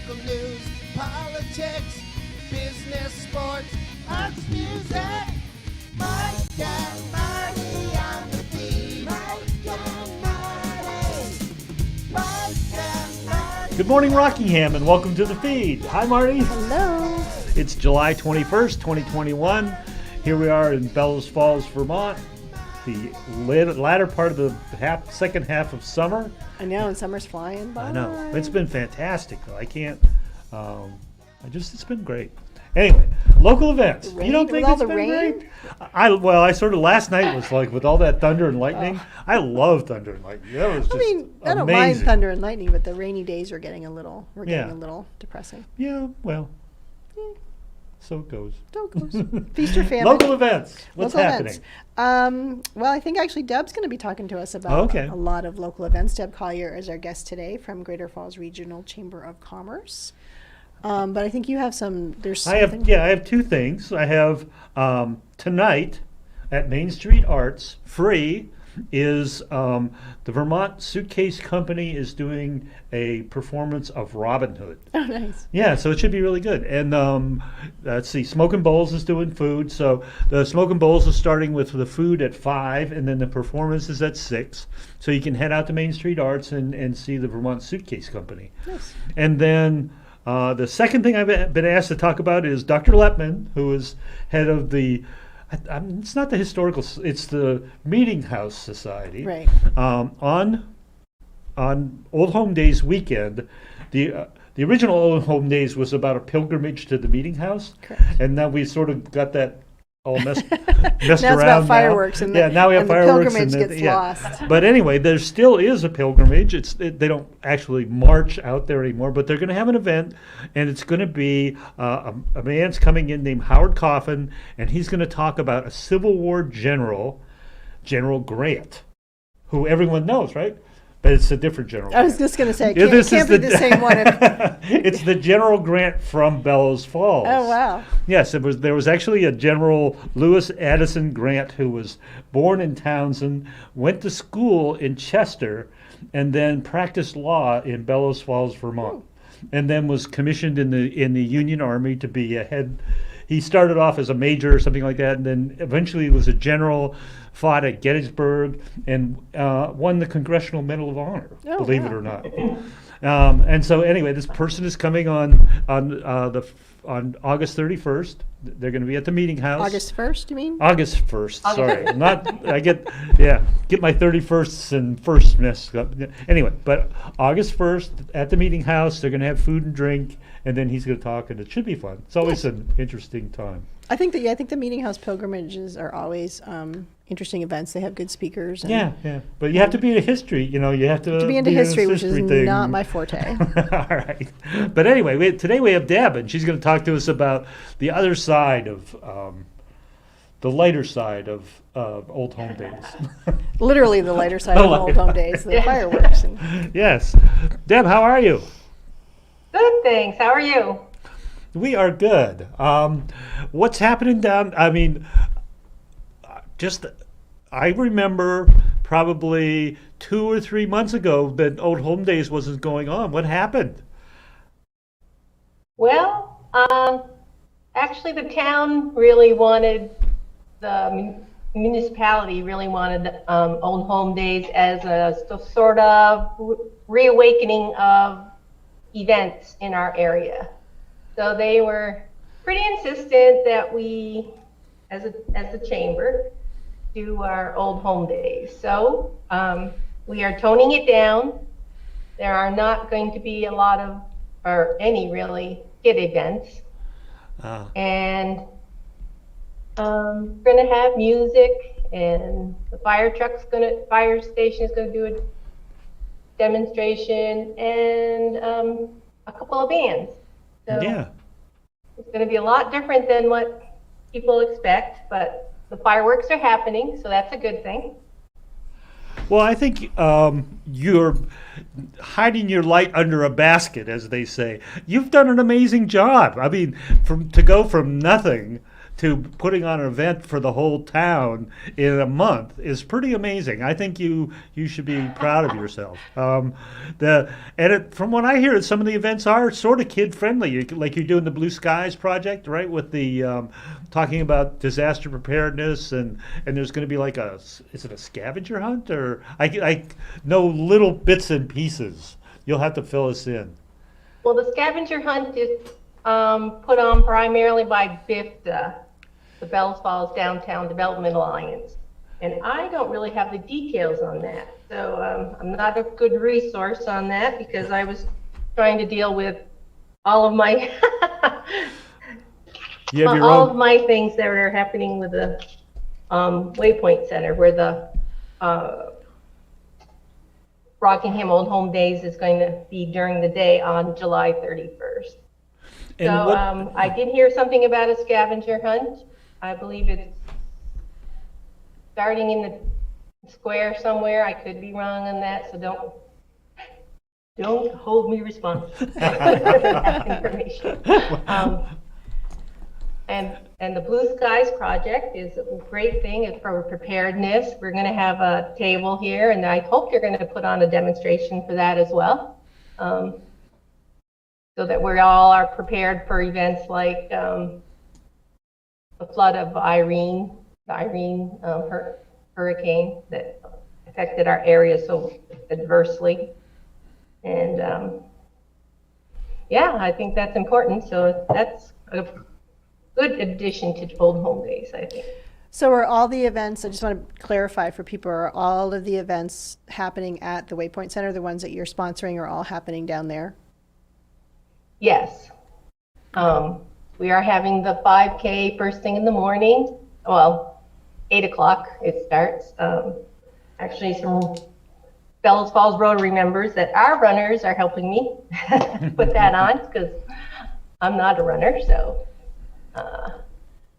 local news, politics, business, sports, arts, music. Mike and Marty on the feed. Mike and Marty. Mike and Marty. Good morning, Rockingham, and welcome to the feed. Hi, Marty. Hello. It's July 21st, 2021. Here we are in Bellows Falls, Vermont, the latter part of the second half of summer. I know, and summer's flying by. I know. It's been fantastic, though. It's been great. Anyway, local events. You don't think it's been great? Last night was like, with all that thunder and lightning, I love thunder and lightning. That was just I don't mind thunder and lightning, but the rainy days are getting a little depressing. Yeah, well, so it goes. Feast or famine. Local events. What's Local happening? Events. Well, I think actually Deb's going to be talking to us about a lot of local events. Deb Collier is our guest today from Greater Falls Regional Chamber of Commerce. But I think you have some. I have two things. I have tonight at Main Street Arts, free, is the Vermont Suitcase Company is doing a performance of Robin Hood. Oh, nice. Yeah, so it should be really good. And let's see, Smokin' Bowls is doing food. So the Smokin' Bowls is starting with the food at 5, and then the performance is at 6. So you can head out to Main Street Arts and see the Vermont Suitcase Company. Nice. And then the second thing I've been asked to talk about is Dr. Lepman, who is head of the it's not the historical, it's the Meeting House Society. Right. On Old Home Days weekend, the original Old Home Days was about a pilgrimage to the Meeting House. Correct. And now we sort of got that all messed now around. Now it's about fireworks. And now we have fireworks. The pilgrimage gets lost. But anyway, there still is a pilgrimage. They don't actually march out there anymore, but they're going to have an event, and it's going to be a man's coming in named Howard Coffin, and he's going to talk about a Civil War general, General Grant, who everyone knows, right? But it's a different General Grant. I was just going to say, it can't be the same one. It's the General Grant from Bellows Falls. Oh, wow. Yes, there was actually a General Lewis Addison Grant who was born in Townsend, went to school in Chester, and then practiced law in Bellows Falls, Vermont. And then was commissioned in the Union Army to be a head. He started off as a major or something like that, and then eventually was a general, fought at Gettysburg, and won the Congressional Medal of Honor, believe it or not. And so anyway, this person is coming on August 31st. They're going to be at the Meeting House. August 1st, you mean? August 1st, sorry. I get my 31st and 1st messed up. Anyway, but August 1st at the Meeting House, they're going to have food and drink, and then he's going to talk, and it should be fun. It's always an interesting time. I think the Meeting House pilgrimages are always interesting events. They have good speakers. And But you have to be into history. You have to be into history, which is thing. not my forte. All right. But anyway, today we have Deb, and she's going to talk to us about the other side of, the lighter side of Old Home Days. Literally the lighter side of Old Home Days, the fireworks. Yes. Deb, how are you? Good, thanks. How are you? We are good. What's happening down? I remember probably 2 or 3 months ago that Old Home Days wasn't going on. What happened? Well, actually the town really wanted, the municipality really wanted Old Home Days as a sort of reawakening of events in our area. So they were pretty insistent that we, as a chamber, do our Old Home Days. So we are toning it down. There are not going to be a lot of, or any really, kid events. And we're going to have music, and the fire station is going to do a demonstration, and a couple of bands. So it's going to be a lot different than what people expect, but the fireworks are happening, so that's a good thing. Well, I think you're hiding your light under a basket, as they say. You've done an amazing job. I mean, to go from nothing to putting on an event for the whole town in a month is pretty amazing. I think you should be proud of yourself. From what I hear, some of the events are sort of kid friendly. Like you're doing the Blue Skies project, right? With the talking about disaster preparedness, and there's going to be like is it a scavenger hunt, or I know little bits and pieces. You'll have to fill us in. Well, the scavenger hunt is put on primarily by BIFTA, the Bells Falls Downtown Development Alliance. And I don't really have the details on that. So I'm not a good resource on that because I was trying to deal with all of my all of my things that are happening with the Waypoint Center, where the Rockingham Old Home Days is going to be during the day on July 31st. And so I did hear something about a scavenger hunt. I believe it's starting in the square somewhere. I could be wrong on that, so don't hold me responsible for that information. And the Blue Skies project is a great thing. It's for preparedness. We're going to have a table here, and I hope you're going to put on a demonstration for that as well, so that we all are prepared for events like the flood of Irene, hurricane that affected our area so adversely. And yeah, I think that's important. So that's a good addition to Old Home Days, I think. So are all the events, I just want to clarify for people, are all of the events happening at the Waypoint Center, the ones that you're sponsoring, are all happening down there? Yes. We are having the 5K first thing in the morning. Well, 8 o'clock it starts. Actually, some Bellows Falls Rotary members that are runners are helping me put that on because I'm not a runner. So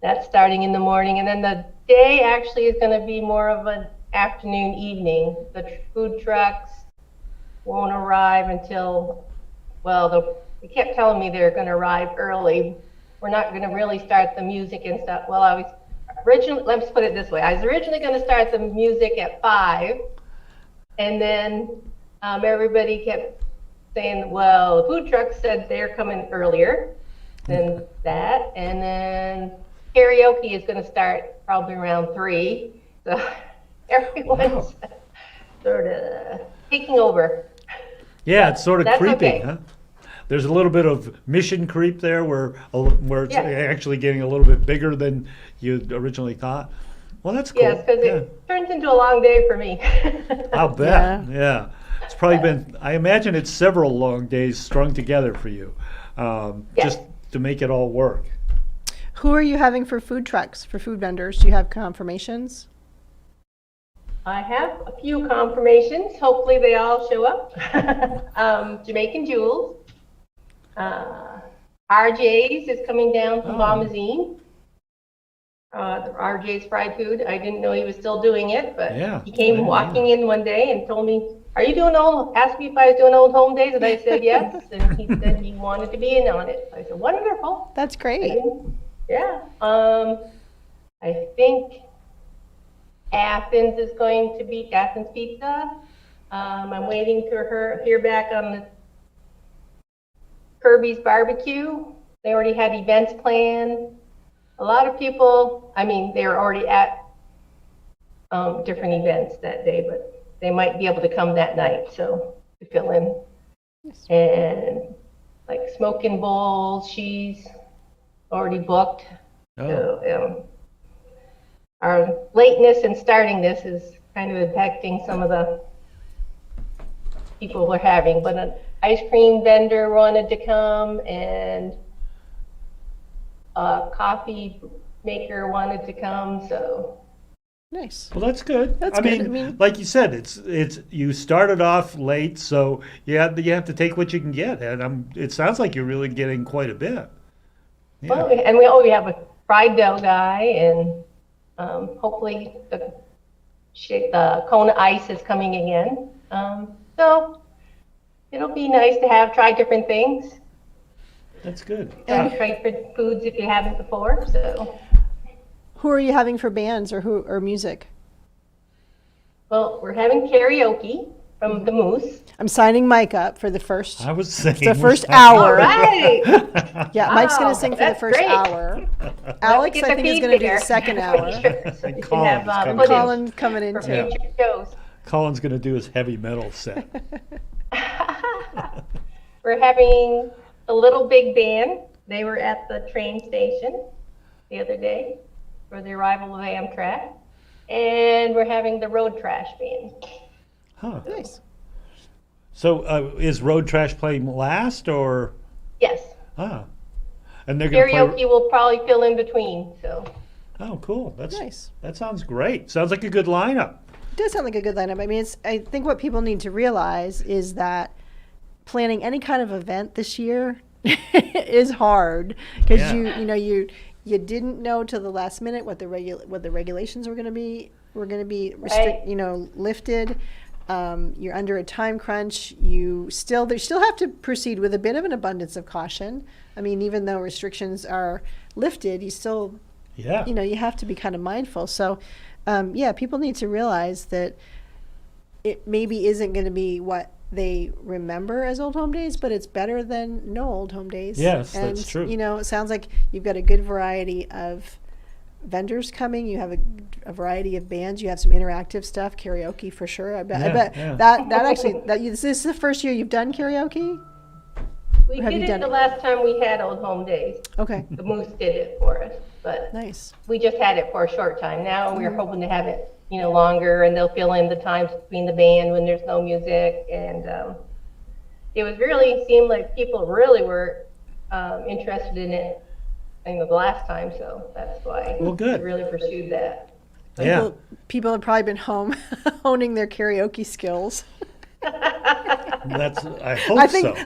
that's starting in the morning. And then the day actually is going to be more of an afternoon, evening. The food trucks won't arrive until, well, they kept telling me they're going to arrive early. We're not going to really start the music and stuff. Well, I was originally, let's put it this way. I was originally going to start the music at 5, and then everybody kept saying, well, the food truck said they're coming earlier than that, and then karaoke is going to start probably around 3. So everyone's sort of taking over. Yeah, it's sort of creeping, okay. Huh? There's a little bit of mission creep there where it's actually getting a little bit bigger than you originally thought. Well, that's cool. Yes, because it turns into a long day for me. I'll bet. Yeah. It's probably been, I imagine it's several long days strung together for you, just to make it all work. Who are you having for food trucks, for food vendors? Do you have confirmations? I have a few confirmations. Hopefully they all show up. Jamaican Jules. RJ's is coming down from Bombazine. RJ's Fried Food. I didn't know he was still doing it, but he came walking in one day and told me, "Are you doing asked me if I was doing Old Home Days," and I said yes, and he said he wanted to be in on it. I said, wonderful. That's great. Yeah. I think Athens is going to be Athens Pizza. I'm waiting to hear back on the Kirby's Barbecue. They already had events planned. A lot of people, I mean, they were already at different events that day, but they might be able to come that night, so to fill in. Yes. And like Smoking Bowls, she's already booked. So our lateness in starting this is kind of impacting some of the people we're having, but an ice cream vendor wanted to come, and a coffee maker wanted to come, so. Nice. Well, that's good. That's I good. mean, like you said, it's you started off late, so you have to take what you can get, and it sounds like you're really getting quite a bit. Yeah. Well, and we have a fried dough guy, and hopefully the Kona Ice is coming again. So it'll be nice to try different things. That's good. And try different foods if you haven't before. So Who are you having for bands or music? Well, we're having karaoke from the Moose. I'm signing Mike up for the first. I was saying the first we're hour. All right. Yeah, Mike's going Wow, to sing for the that's first great. hour. Alex, Get I the think, is feed going to do the there. second hour. Sure, so you can Colin's have coming. footage Colin coming in for too. future shows. Colin's going to do his heavy metal set. We're having the Little Big Band. They were at the train station the other day for the arrival of Amtrak. And we're having the Road Trash Band. Huh. Nice. So is Road Trash playing last or? Yes. Ah. And they're going to Karaoke play. will probably fill in between, so. Oh, cool. That's Nice. That sounds great. Sounds like a good lineup. It does sound like a good lineup. I mean, I think what people need to realize is that planning any kind of event this year is hard because Yeah. you didn't know till the last minute what the regulations were going to be Right. lifted. You're under a time crunch. They still have to proceed with a bit of an abundance of caution. I mean, even though restrictions are lifted, you still Yeah. you have to be kind of mindful. So, people need to realize that it maybe isn't going to be what they remember as Old Home Days, but it's better than no Old Home Days. Yes, and, that's true. It sounds like you've got a good variety of vendors coming. You have a variety of bands. You have some interactive stuff, karaoke for sure. I bet Yeah. that actually this is the first year you've done karaoke. We Or have did you it done the it? last time we had Old Home Days. Okay, The Moose did it for us, but nice. we just had it for a short time. Now we're hoping to have it, longer, and they'll fill in the times between the band when there's no music. And it was really seemed like people really were interested in it, the last time. So that's why Well, good. we really pursued that. Yeah. People have probably been home honing their karaoke skills. I hope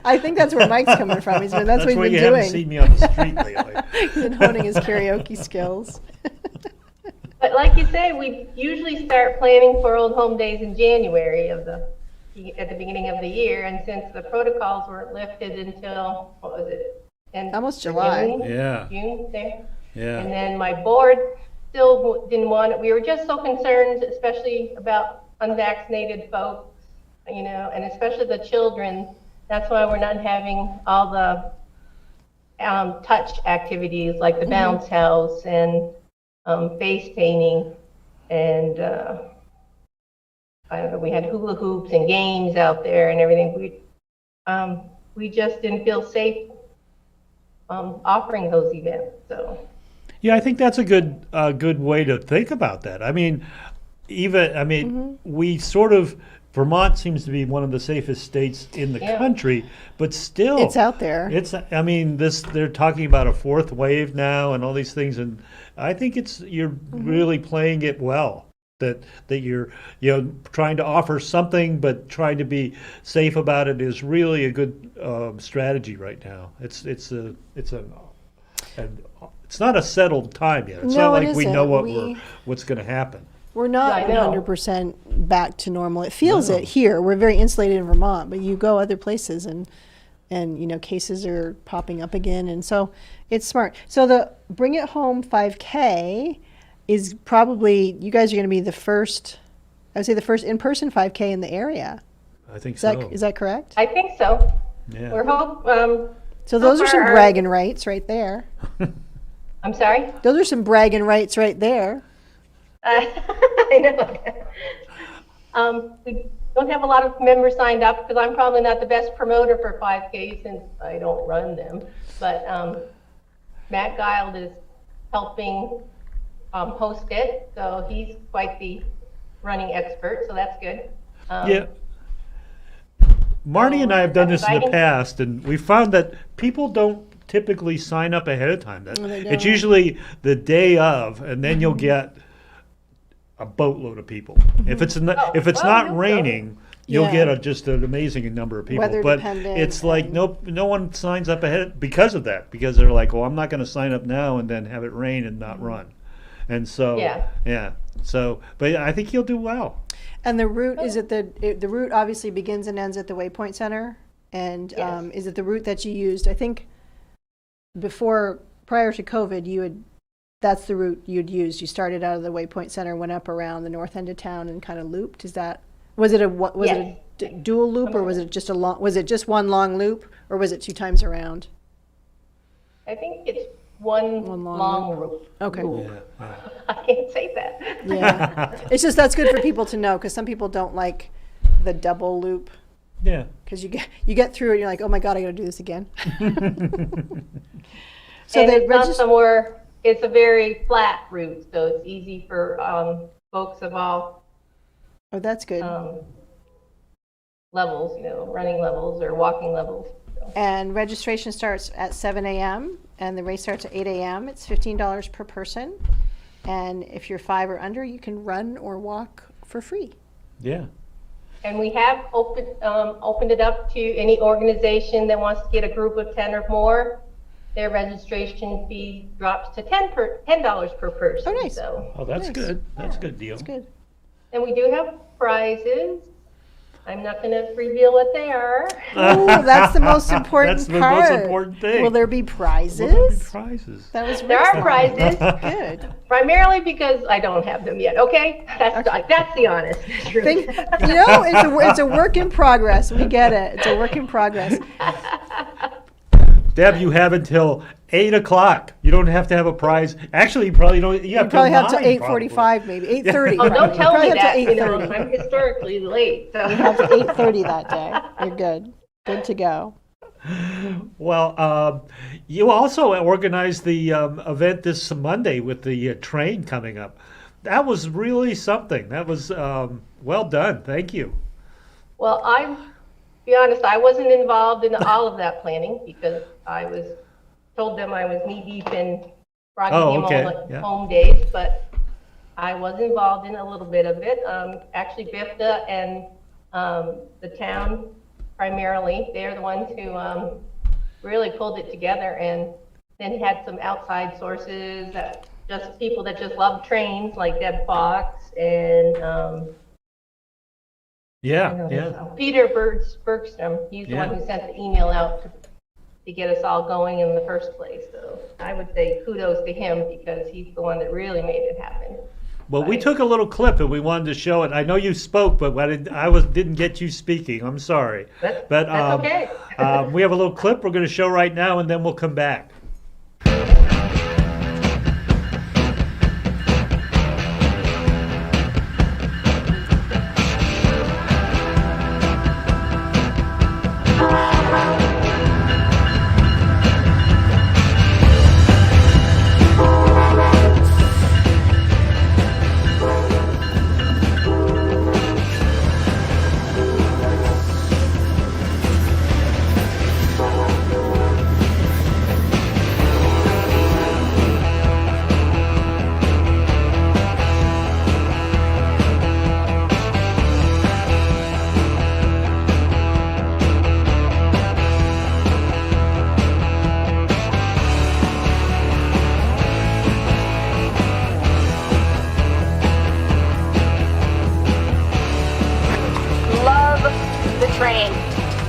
I think that's where Mike's coming from. That's what he's why been you doing. haven't seen me on the street lately. He's been honing his karaoke skills. But like you say, we usually start planning for Old Home Days in January at the beginning of the year, and since the protocols weren't lifted until what was it? Almost July. June? Yeah. June there. Yeah. And then my board still didn't want it. We were just so concerned, especially about unvaccinated folks, and especially the children. That's why we're not having all the touch activities like the bounce house and face painting, and I don't know. We had hula hoops and games out there and everything. We just didn't feel safe offering those events. So. Yeah, I think that's a good way to think about that. I mean, we sort of Vermont seems to be one of the safest states in the country, but still, It's out there. They're talking about a fourth wave now and all these things, and I think you're really playing it well. That you're trying to offer something, but trying to be safe about it is really a good strategy right now. It's not a settled time yet. It's No, not it like we isn't. know what's going to happen. We're not Yeah, I know. 100% back to normal. It feels No. it here. We're very insulated in Vermont, but you go other places and cases are popping up again, and so it's smart. So the Bring It Home 5K is probably, you guys are going to be the first in-person 5K in the area. I think Is so. that correct? I think so. Yeah. We're So those are some far, bragging rights right there. I'm sorry. Those are some bragging rights right there. I know. We don't have a lot of members signed up because I'm probably not the best promoter for 5K since I don't run them. But Matt Guild is helping host it, so he's quite the running expert, so that's good. Yeah. Marty and I have done this in the exciting. past, and we found that people don't typically sign up ahead of time. No, they It's don't. usually the day of, and then you'll get a boatload of people. If it's not well, you'll raining, you'll Yeah. get just an amazing number of people. Weather but dependent it's like and- no one signs up ahead because of that, because they're like, well, I'm not going to sign up now and then have it rain and not run. And so Yeah. So, but I think you'll do well. And the route the route obviously begins and ends at the Waypoint Center, and Yes. is it the route that you used? I think prior to COVID, you had that's the route you'd use. You started out of the Waypoint Center, went up around the north end of town, and kind of looped. Was it a dual loop, or was it just one long loop, or was it 2 times around? I think it's one long loop. Okay. I can't say that. Yeah. It's just that's good for people to know, because some people don't like the double loop. Yeah. Because you get through it and you're like, oh my God, I got to do this again. So and they it's not somewhere, it's a very flat route, so it's easy for folks of all Oh, that's good. levels, running levels or walking levels. So. And registration starts at 7 a.m. and the race starts at 8 a.m. It's $15 per person. And if you're 5 or under, you can run or walk for free. Yeah. And we have opened it up to any organization that wants to get a group of 10 or more. Their registration fee drops to $10 per person. Oh, nice. So. Oh, that's Nice. good. That's a good deal. That's good. And we do have prizes. I'm not going to reveal what they are. Oh, that's the most important That's the part. most important thing. Will there be prizes? Will there be prizes? That was There are prizes, good. primarily because I don't have them yet. Okay, that's the honest truth. It's a work in progress. We get it. It's a work in progress. Deb, you have until 8 o'clock. You don't have to have a prize. Actually, you probably don't. You You probably have till 9, 8:45, maybe 8:30. Oh, don't tell me that. Till 8:30. I'm historically late. So. You have to 8:30 that day. You're good. Good to go. Well, you also organized the event this Monday with the train coming up. That was really something. That was well done. Thank you. Well, be honest, I wasn't involved in all of that planning because I told them I was knee deep in Rockingham home days, but I was involved in a little bit of it. Actually, BIFTA and the town primarily, they're the ones who really pulled it together, and then had some outside sources, just people that just love trains, like Deb Fox and Peter Bergstrom. He's the one who sent the email out to get us all going in the first place. So I would say kudos to him because he's the one that really made it happen. Well, we took a little clip and we wanted to show it. I know you spoke, but I didn't get you speaking. I'm sorry. That's okay. We have a little clip we're going to show right now, and then we'll come back. train.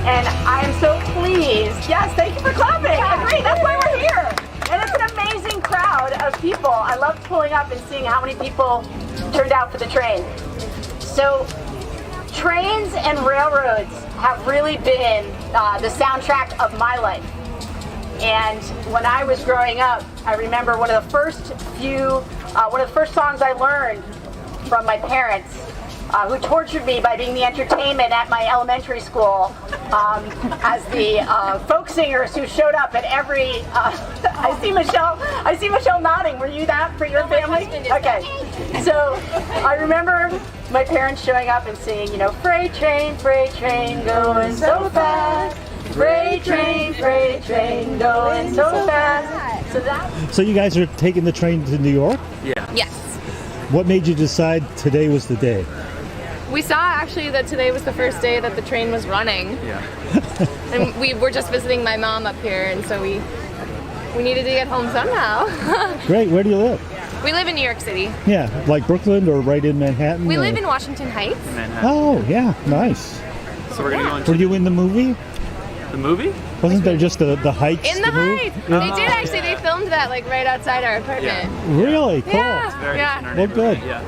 And I am so pleased. Yes, thank you for clapping. Agree, that's why we're here. And it's an amazing crowd of people. I loved pulling up and seeing how many people turned out for the train. So trains and railroads have really been the soundtrack of my life. And when I was growing up, I remember one of the first songs I learned from my parents, who tortured me by being the entertainment at my elementary school as the folk singers who showed up at every. I see Michelle nodding. Were you that for your family? Okay. So I remember my parents showing up and singing, freight train, going so fast. Freight train, going so fast. So you guys are taking the train to New York? Yeah. Yes. What made you decide today was the day? We saw actually that today was the first day that the train was running. Yeah. And we were just visiting my mom up here, and so we needed to get home somehow. Great. Where do you live? We live in New York City. Yeah, like Brooklyn or right in Manhattan? We live in Washington Heights. Manhattan. Oh, yeah, nice. So we're gonna go Were you in the movie? The movie? Wasn't there just the Heights? In the Heights. They did actually. They filmed that like right outside our apartment. Really? Cool. Yeah. It's very Yeah. in our Well, neighborhood. good. Yeah.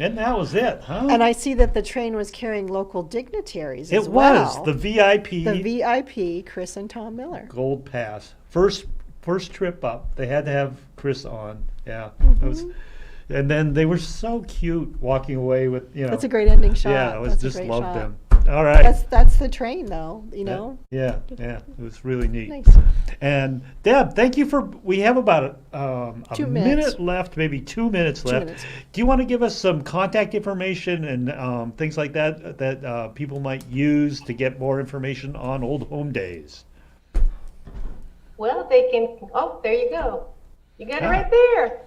And that was it, huh? And I see that the train was carrying local dignitaries as It well. was the VIP The VIP, Chris and Tom Miller. Gold Pass. First trip up. They had to have Chris on. Yeah. It was, and then they were so cute walking away with, you know. That's a great ending shot. Yeah, I was That's a just great loved shot. them. All right. That's the train, though. You know. Yeah, it was really neat. Nice. And Deb, thank you for. We have about a 2 minutes. minute left, maybe 2 minutes 2 left. minutes. Do you want to give us some contact information and things like that that people might use to get more information on Old Home Days? Well, they can, oh, there you go. You got it right there.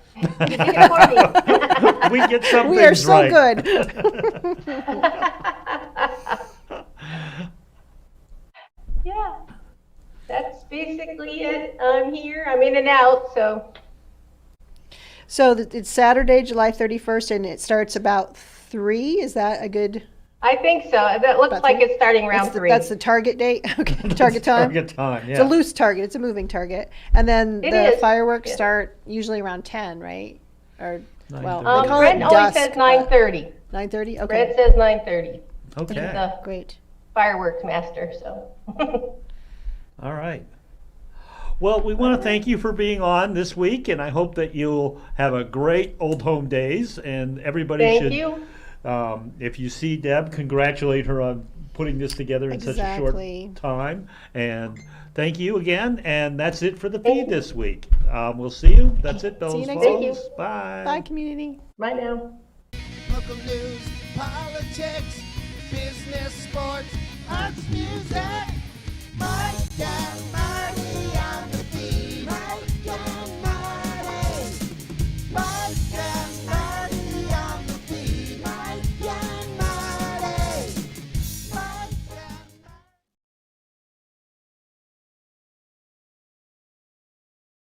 You did it for me. We get some We are things so right. good. Yeah, that's basically it. I'm here. I'm in and out, so. So it's Saturday, July 31st, and it starts about 3. Is that a good? I think so. That looks About like three? it's starting around That's the, 3. that's the target date. Okay, target time. Target time, It's a yeah. loose target. It's a moving target, and then It the is, fireworks yeah. start usually around 10, right? Or well, 9:30. they call Brent it only dusk. says 9:30. 9:30. Okay, Brent says 9:30. He's Okay. the great. fireworks master, so. All right. Well, we want to thank you for being on this week, and I hope that you'll have a great Old Home Days. And everybody Thank should, you. if you see Deb, congratulate her on putting this together in such a short Exactly. time. And thank you again. And that's it for the Thank feed you. this week. We'll see you. That's it, Bellows next Falls. week. Bye. Bye, community. Bye now. Local news, politics, business, sports, arts, music. Mike